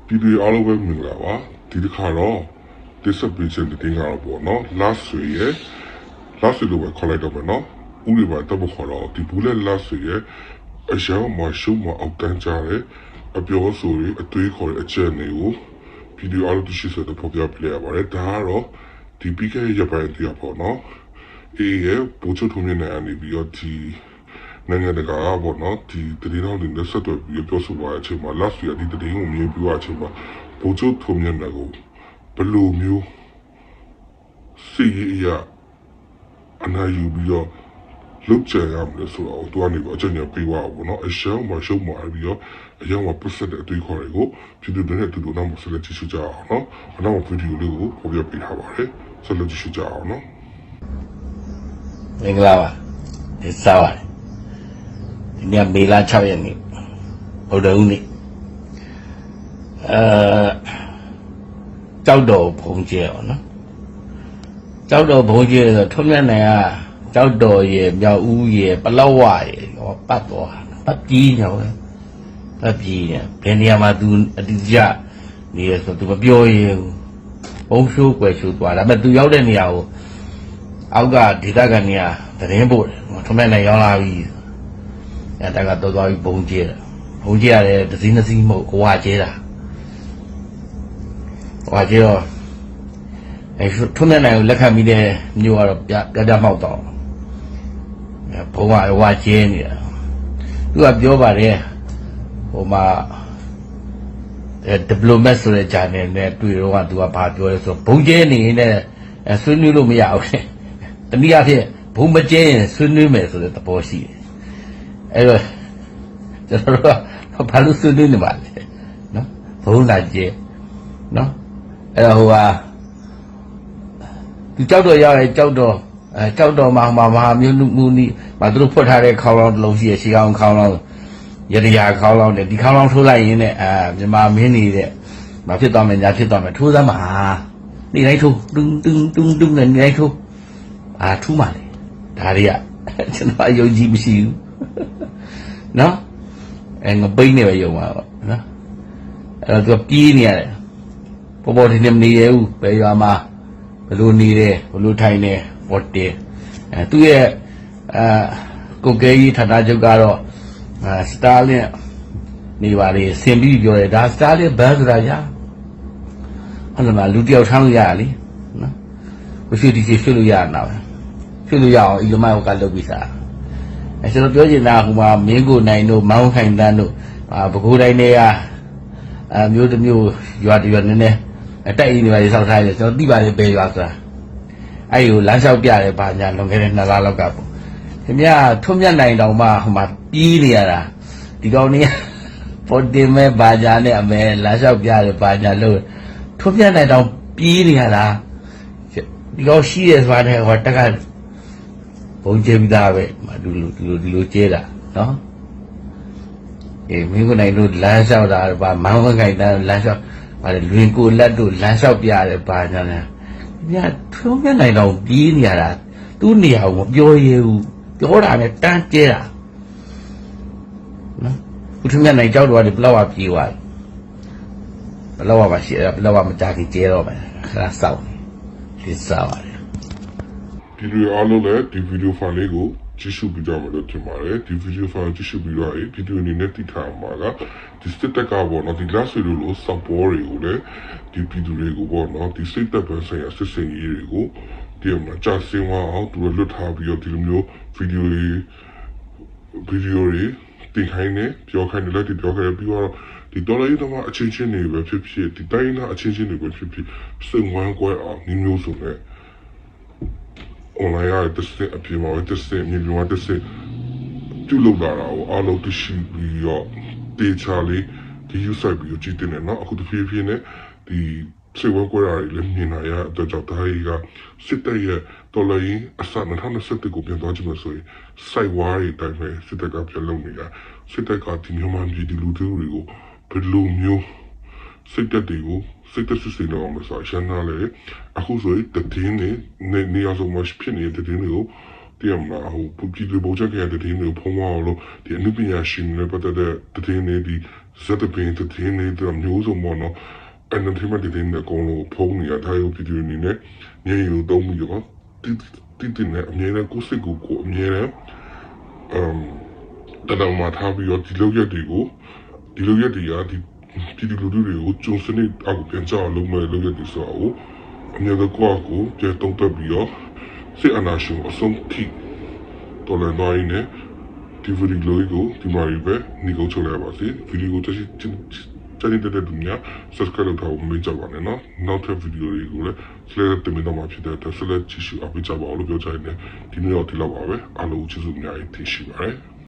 ပြည်သူအားလုံးပဲမင်္ဂလာပါဒီတစ်ခါတော့ disability တင်ကြတော့ပေါ့နော် last ဆွေရဲ့ last လို့ပဲခေါ်လိုက်တော့မယ်နော်ဥပဒေမှာတော့ခေါ်တော့ဒီဘူးလက် last ဆွေရဲ့အရောင်းမှာရှုံးမှာအောက်တန်းကြတဲ့အပြောဆိုတွေအတွေးခေါ်တဲ့အချက်တွေကိုပြည်သူအားလုံးသိရှိစေတဲ့ဖော်ပြပြရပါတယ်ဒါကတော့ဒီပြီးခဲ့တဲ့ရက်ပိုင်းတည်းပေါ့နော်အေးရဲ့ပို့ချုပ်ထုံးမြနေအနေပြီးတော့ဒီနိုင်ငံတကာပေါ့နော်ဒီတတိယထောင်တွေနဲ့ဆက်သွယ်ပြီးပြောဆိုသွားတဲ့အချိန်မှာ last year ဒီတတိယကိုမြင်ပြီးသွားတဲ့အချိန်မှာပို့ချုပ်ထုံးမြနေကိုဘယ်လိုမျိုးစီရအနာယူပြီးတော့လုတ်ချရမလဲဆိုတော့သူကနေပြီးအချက်ညာပေးသွားပါဘောနော်အရှောင်းမှာရှုံးမှာပြီးတော့အရောင်းမှာပတ်သက်တဲ့အတွေ့ခေါ်တွေကိုပြည်သူတွေနဲ့တူတူနောက်မှာဆက်လက်ကြည့်ရှုကြအောင်နော်နောက်ဗီဒီယိုလေးကိုဖော်ပြပေးထားပါတယ်ဆက်လက်ကြည့်ရှုကြအောင်နော်မင်္ဂလာပါဒီစားပါတယ်ဒီနေ့မေလ6ရက်နေ့ဗုဒ္ဓဦးနေ့ကြောက်တော်ဘုံကျဲအောင်နော်ကြောက်တော်ဘုံကျဲဆိုထုံးမြတ်နိုင်ကကြောက်တော်ရဲ့မြောက်ဦးရဲ့ပလောက်ဝရဲ့ပတ်တော်ပတ်ကြီးညောင်းပတ်ကြီးရဲ့ဘယ်နေရာမှာသူအတိအကျနေရဆိုသူမပြောရင်ဘုံရှိုးကွယ်ရှိုးသွားဒါပေမဲ့သူရောက်တဲ့နေရာကိုအောက်ကဒေသခံတွေကသတင်းပို့တယ်ထုံးမြတ်နိုင်ရောက်လာပြီအဲတကတော့သွားပြီးဘုံကျဲတယ်ဘုံကျဲရတယ်တစ်စီးနှစ်စီးမဟုတ်ဟွာကျဲတာဟွာကျဲတော့အဲထုံးမြတ်နိုင်ကိုလက်ခံပြီးတဲ့မျိုးကတော့ပြမောက်တော့ဘုံကဟွာကျဲနေတာသူကပြောပါတယ်ဟိုမှာdiplomat ဆိုတဲ့ channel နဲ့တွေ့တော့ကသူကဘာပြောလဲဆိုတော့ဘုံကျဲနေနဲ့ဆွေးနွေးလို့မရဘူးတနည်းအားဖြင့်ဘုံမကျဲရင်ဆွေးနွေးမယ်ဆိုတဲ့သဘောရှိတယ်အဲ့တော့ကျွန်တော်တို့ကဘာလို့ဆွေးနွေးနေပါလဲနော်ဘုံလာကျဲနော်အဲ့တော့ဟိုကသူကြောက်တော့ရောက်ရင်ကြောက်တော့မဟာမျိုးမူနီမသူတို့ဖွက်ထားတဲ့ခေါင်းလောင်းတစ်လုံးရှိရရှေးကောင်ခေါင်းလောင်းရတရာခေါင်းလောင်းနဲ့ဒီခေါင်းလောင်းထိုးလိုက်ရင်လည်းမြန်မာမင်းနေတဲ့မဖြစ်သွားမယ်ညာဖြစ်သွားမယ်ထိုးစမ်းပါနေလိုက်ထိုးတွန်းနဲ့နေလိုက်ထိုးထူးပါလေဒါတွေကကျွန်တော်အယုံကြည်မရှိဘူးနော်ငပိန်းနေပဲယုံပါတော့နော်အဲ့တော့သူပြေးနေရတယ်ပေါ်ဒီနေ့မနေရဘူးဘယ်ရွာမှာဘယ်လိုနေတယ်ဘယ်လိုထိုင်တယ်ပေါ်တယ်သူရဲ့ကိုကဲကြီးဌာနချုပ်ကတော့စတာလင်နေပါလေဆင်ပြီးပြောတယ်ဒါစတာလင်ဘန်းဆိုတာညာအဲ့လိုမှလူတယောက်ထမ်းလို့ရရလေနော်ဘယ်ရှိဒီရှိလို့ရတာပဲဖြစ်လို့ရအောင်အီလမိုင်ကလုပ်ပြီးစားကျွန်တော်ပြောချင်တာဟိုမှာမင်းကိုနိုင်တို့မောင်းခိုင်တန်းတို့ပဲခူးတိုင်းတွေကမျိုးတစ်မျိုးရွာတရွာနည်းနည်းတိုက်အင်းတွေပါစောက်ထားတယ်ကျွန်တော်သိပါတယ်ဘယ်ရွာဆိုတာအဲ့ဒီကိုလမ်းလျှောက်ပြတယ်ဘာညာလွန်ခဲ့တဲ့2လလောက်ကပေါ့ခင်ဗျာထွန်းမြတ်နိုင်တောင်မှဟိုမှာပြေးနေရတာဒီကောင်นี้ပေါ်တင်မဲ့ဘာညာနဲ့အမဲလမ်းလျှောက်ပြတယ်ဘာညာလို့ထွန်းမြတ်နိုင်တောင်ပြေးနေရတာဒီကောင်ရှိရဆိုတာနဲ့ဟိုတက်ကဘုံကျဲပြီးသားပဲဒီလိုကျဲတာနော်မင်းကိုနိုင်တို့လမ်းလျှောက်တာဗာမောင်းခိုင်တန်းလမ်းလျှောက်ဗာလွင်ကိုလက်တို့လမ်းလျှောက်ပြတယ်ဗာညာလဲညထုံးမြတ်နိုင်တော့ပြေးနေရတာသူ့နေရာကိုမပြောရဘူးပြောတာနဲ့တန်းကျဲတာနော်ခုထုံးမြတ်နိုင်ကြောက်တော့ဒီဘလောက်ပြေးသွားဘလောက်ပါရှိတယ်ဘလောက်မကြခင်ကျဲတော့မယ်ခဏစောင့်ဒီစားပါတယ်ဒီလိုအားလုံးလည်းဒီဗီဒီယိုဖိုင်လေးကိုကြည့်ရှုပြီးကြမှာလို့ထင်ပါတယ်ဒီဗီဒီယိုဖိုင်ကြည့်ရှုပြီးတော့ဒီဗီဒီယိုအနေနဲ့တိထားမှာကဒီစစ်တပ်ကပေါ့နော်ဒီ last video လို့ support တွေကိုလည်းဒီဗီဒီယိုတွေကိုပေါ့နော်ဒီစိတ်သက်ပဲဆိုင်ရာစစ်စင်ရေးတွေကိုဒီမှာကြာစင်အောင်သူတို့လွတ်ထားပြီးတော့ဒီလိုမျိုးဗီဒီယိုတွေတင်ခိုင်းနေပြောခိုင်းနေလိုက်ပြောခိုင်းပြီးတော့ဒီတော်လေးတော့အချင်းချင်းတွေပဲဖြစ်ဖြစ်ဒီတိုင်းနာအချင်းချင်းတွေပဲဖြစ်ဖြစ်စိတ်ဝမ်းကွဲအောင်မျိုးစုံနဲ့online ရတဲ့စအပြင်မှာတဲ့စမြေပြင်မှာတဲ့စကျူလောက်လာတာကိုအားလုံးသိရှိပြီးတော့တေချာလေးဒီ user ပြီးတော့ကြည့်တဲ့နော်အခုတဖြည်းဖြည်းနဲ့ဒီစေဝကွာရည်လည်းမြင်လာရတဲ့ကြောင့်ဒါကြီးကစစ်တပ်ရဲ့တော်လိုင်းအစ2021ကိုပြန်သွားကြည့်လို့ဆိုရင်စိုက်ဝါးတွေတိုင်းပဲစစ်တပ်ကပြန်လုပ်နေတာစစ်တပ်ကဒီမြန်မာပြည်ဒီလူတွေကိုဘယ်လိုမျိုးစိတ်သက်တွေကိုစိတ်သက်စစ်စင်တော့မဆိုရှင်းလာလေအခုဆိုရင်တည်နေရဆုံးမရှိဖြစ်နေတဲ့တည်နေကိုတရားမဟိုပြည်သူ့ဘောချက်ရဲ့တည်နေကိုဖုံးအောင်လို့ဒီအနုပညာရှင်တွေပတ်သက်တဲ့တည်နေဒီ ဇက်တပင်းတဲ့တင်းနေတဲ့မျိုးစုံပေါ့နော်အဲ့ဒါဒီမှာဒီတင်းနဲ့အကုန်လုံးဖုံးနေရထားရုပ်ဗီဒီယိုအနေနဲ့ညင်ယူသုံးပြီးတော့တိနဲ့အမြဲတမ်းကိုယ်စိတ်ကိုအမြဲတမ်းတတော်မှာထားပြီးတော့ဒီလောက်ရက်တွေကဒီပြည်သူလူထုတွေကိုကျုံစနစ်အောက်ပြန်ချအောင်လုပ်မယ်လုပ်ရတဲ့ဆိုတော့အမြဲတမ်းကိုပြန်တုံ့တက်ပြီးတော့စစ်အာဏာရှင်အဆုံးထိတော်လှန်သွားရင်းနဲ့ဒီဗီဒီယိုကိုဒီမှာပဲညီကိုချုပ်လိုက်ပါစေဗီဒီယိုတက်တဲ့သူများ subscribe လုပ်ထားဖို့မမေ့ကြပါနဲ့နော်နောက်ထပ်ဗီဒီယိုတွေကိုလည်းဆက်လက်တင်ပြတော့မှာဖြစ်တဲ့အတွက်ဆက်လက်ကြည့်ရှုအားပေးကြပါဦးလို့ပြောချင်တယ်ဒီနေ့တော့ဒီလောက်ပါပဲအားလုံးကျေးဇူးအများကြီးတင်ရှိပါတယ်